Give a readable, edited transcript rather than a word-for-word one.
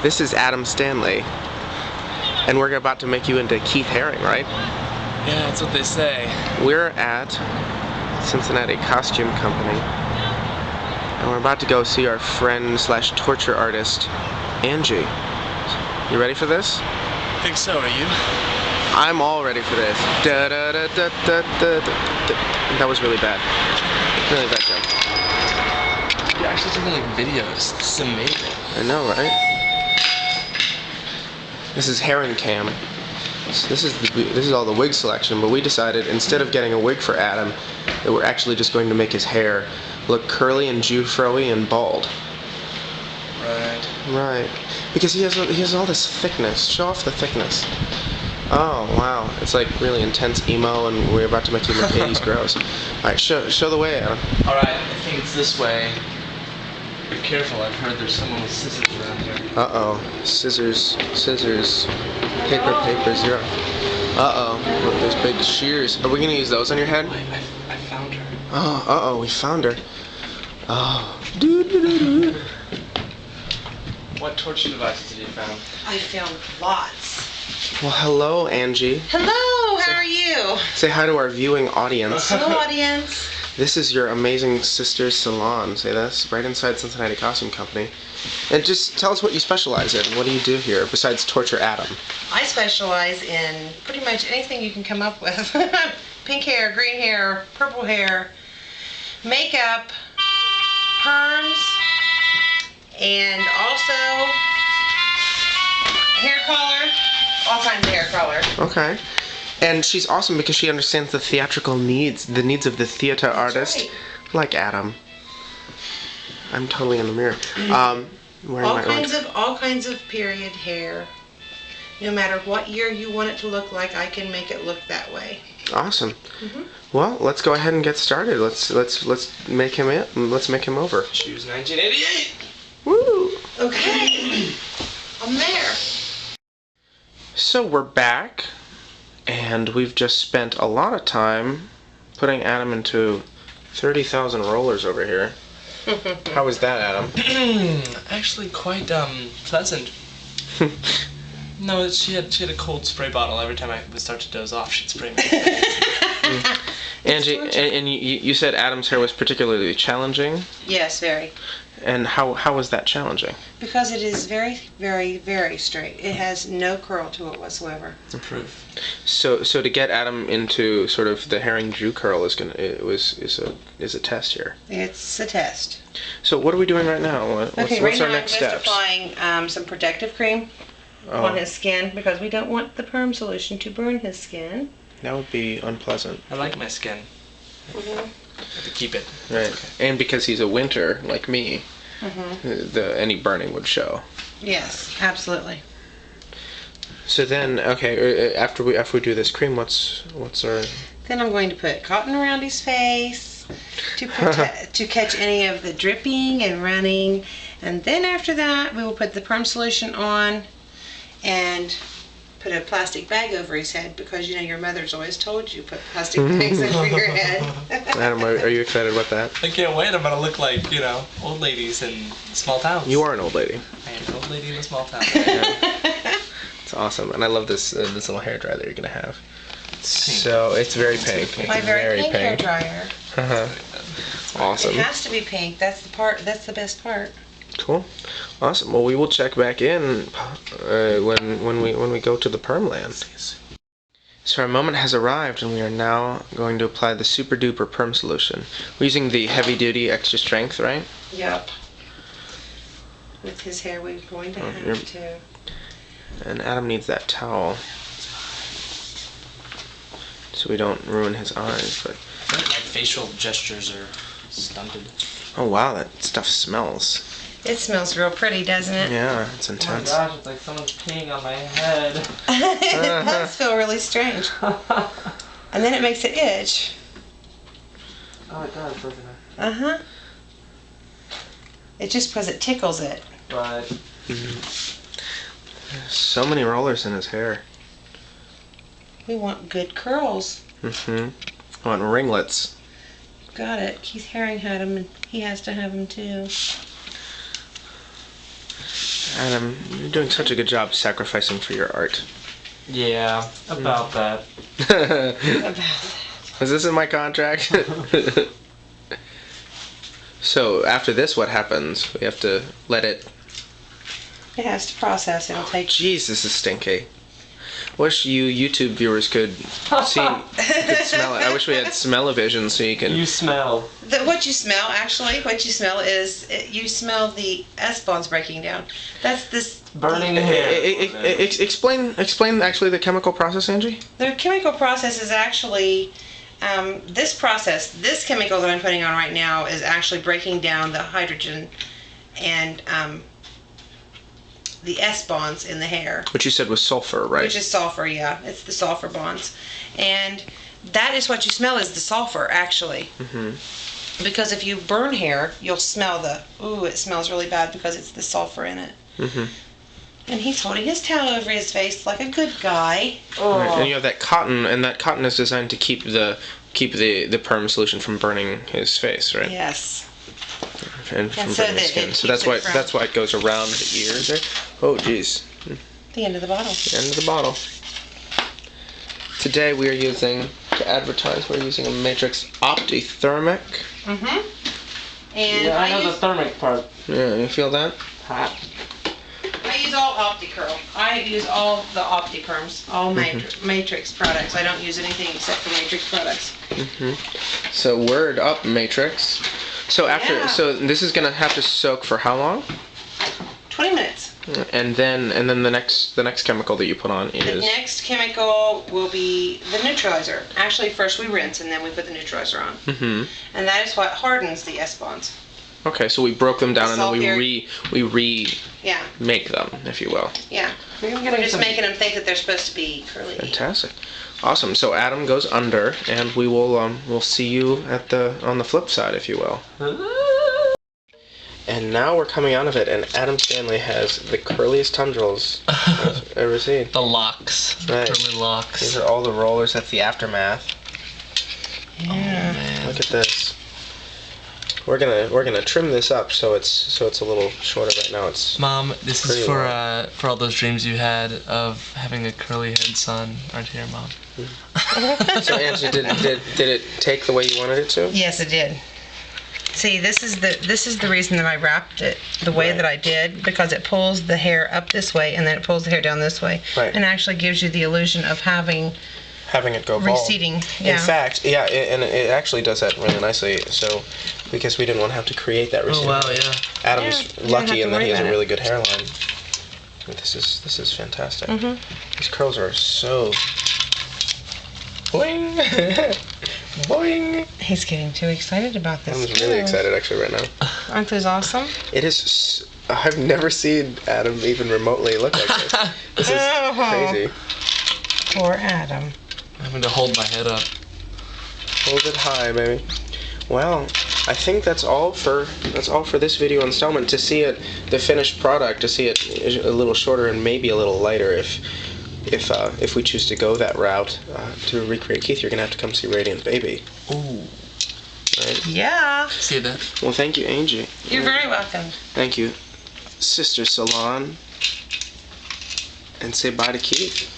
This is Adam Standley, and we're about to make you into Keith Haring, right? Yeah, that's what they say. We're at Cincinnati Costume Company, and we're about to go see our friend slash torture artist, Angy. You ready for this? I think so, are you? I'm all ready for this. Da, da, da, da, da, da, da. That was really bad. Really bad joke. You're actually taking like videos. This is amazing. I know, right? This is Haring Cam. So this is all the wig selection, but we decided instead of getting a wig for Adam, that we're actually just going to make his hair look curly and Jew-fro-y and bald. Right. Right. Because he has all this thickness. Show off the thickness. Oh wow, it's like really intense emo, and we're about to make you look 80s gross. All right, show the way, Adam. All right, I think it's this way. Be careful. I've heard there's someone with scissors around here. Scissors, paper, zero. Look, there's big shears. Are we gonna use those on your head? I found her. Oh, we found her. Oh, What torture devices did you found? I found lots. Well, hello, Angy. Hello, how are you? Say hi to our viewing audience. Hello, audience. This is your amazing sister's salon. Say this, right inside Cincinnati Costume Company. And just tell us what you specialize in. What do you do here besides torture Adam? I specialize in pretty much anything you can come up with. Pink hair, green hair, purple hair, makeup, perms, and also hair color, all kinds of hair color. Okay. And she's awesome because she understands the theatrical needs, the needs of the theater artist, right. Like Adam. I'm totally in the mirror. All kinds of period hair. No matter what year you want it to look like, I can make it look that way. Awesome. Well, let's go ahead and get started. Let's make him over. Choose 1988. Woo! Okay. I'm there. So we're back, and we've just spent a lot of time putting Adam into 30,000 rollers over here. How was that, Adam? Actually, quite pleasant. No, she had a cold spray bottle. Every time I would start to doze off, she'd spray me. Angy, and you said Adam's hair was particularly challenging? Yes, very. And how was that challenging? Because it is very, very, very straight. It has no curl to it whatsoever. It's a proof. So to get Adam into sort of the Haring Jew curl is a test here. It's a test. So what are we doing right now? What's our next steps? I'm just applying some protective cream on his skin because we don't want the perm solution to burn his skin. That would be unpleasant. I like my skin. I have to keep it. Right. Okay. And because he's a winter like me, any burning would show. Yes, absolutely. So then, okay, after we do this cream, what's our? Then I'm going to put cotton around his face to catch any of the dripping and running, and then after that we will put the perm solution on and put a plastic bag over his head because you know your mother's always told you put plastic bags over your head. Adam, are you excited about that? I can't wait. I'm gonna look like old ladies in small towns. You are an old lady. I am an old lady in a small town. It's awesome, and I love this little hair dryer that you're gonna have. So it's very pink. My very pink hair dryer. Awesome. It has to be pink. That's the best part. Cool. Awesome. Well, we will check back in when we go to the perm land. So our moment has arrived, and we are now going to apply the super duper perm solution. We're using the heavy duty extra strength, right? Yep. With his hair, we're going to have to. And Adam needs that towel, so we don't ruin his eyes. But my facial gestures are stunted. oh wow, that stuff smells. It smells real pretty, doesn't it? Yeah, it's intense. Oh my gosh, it's like someone's peeing on my head. It does feel really strange. And then it makes it itch. Oh, it does, doesn't it? Uh-huh. It's just because it tickles it. Right. So many rollers in his hair. We want good curls. I want ringlets. Got it. Keith Haring had them, and he has to have them too. Adam, you're doing such a good job sacrificing for your art. Yeah, about that. Was this in my contract? So after this, what happens? We have to let it... It has to process. It'll take... Jeez, this is stinky. Wish you YouTube viewers could see, could smell it. I wish we had smell-o-vision so you can... You smell. What you smell is you smell the S-bonds breaking down. That's this... Burning hair. Explain actually the chemical process, Angie. The chemical process is actually... this chemical that I'm putting on right now is actually breaking down the hydrogen and the S bonds in the hair. Which you said was sulfur, right? Which is sulfur, yeah. It's the sulfur bonds. And that is what you smell is the sulfur, actually. Mm-hmm. Because if you burn hair, you'll smell it smells really bad because it's the sulfur in it. Mm-hmm. And he's holding his towel over his face like a good guy. Oh. Right. And you have that cotton, and that cotton is designed to keep the perm solution from burning his face, right? Yes. And from burning his skin. So that's why it goes around the ears there. Oh, jeez. The end of the bottle. The end of the bottle. Today we are using, to advertise, we're using a Matrix Opti-Thermic. Mm-hmm. And yeah, I know the thermic part. Yeah, you feel that? Hot. I use all Opti-Curl. I use all the Opti-Perms, all Matrix products. I don't use anything except for Matrix products. Mm-hmm. So word up, Matrix. So so this is gonna have to soak for how long? 20 minutes. And then the next chemical that you put on is... The next chemical will be the neutralizer. Actually, first we rinse and then we put the neutralizer on. Mm-hmm. And that is what hardens the S-bonds. Okay, so we broke them down and then we make them, if you will. Yeah. We're just making them think that they're supposed to be curly. Fantastic. Awesome. So Adam goes under, and we will we'll see you on the flip side, if you will. And now we're coming out of it, and Adam Standley has the curliest tendrils I've ever seen. The locks. Right. Curly locks. These are all the rollers. That's the aftermath. Yeah. Oh, man. Look at this. We're gonna trim this up so it's a little shorter right now. It's Mom, this is for all those dreams you had of having a curly haired son. Right here, Mom. So Angie, did it take the way you wanted it to? Yes, it did. See, this is the reason that I wrapped it the way that I did, because it pulls the hair up this way and then it pulls the hair down this way, and actually gives you the illusion of having it go receding. Yeah. In fact, yeah, and it actually does that really nicely. So, because we didn't want to have to create that receding. Oh wow, yeah. Adam's lucky in that he has a really good hairline. This is fantastic. Mm-hmm. These curls are so boing, boing. He's getting too excited about this. I'm really excited actually right now. Aren't those awesome? It is. I've never seen Adam even remotely look like this. This is crazy. Poor Adam. I'm having to hold my head up. Hold it high, baby. Well, I think that's all for this video installment. To see it, the finished product, to see it a little shorter and maybe a little lighter, if we choose to go that route to recreate Keith, you're gonna have to come see Radiant Baby. Ooh. Right? Yeah. See that? Well, thank you, Angie. You're very welcome. Thank you, Sister Salon. And say bye to Keith.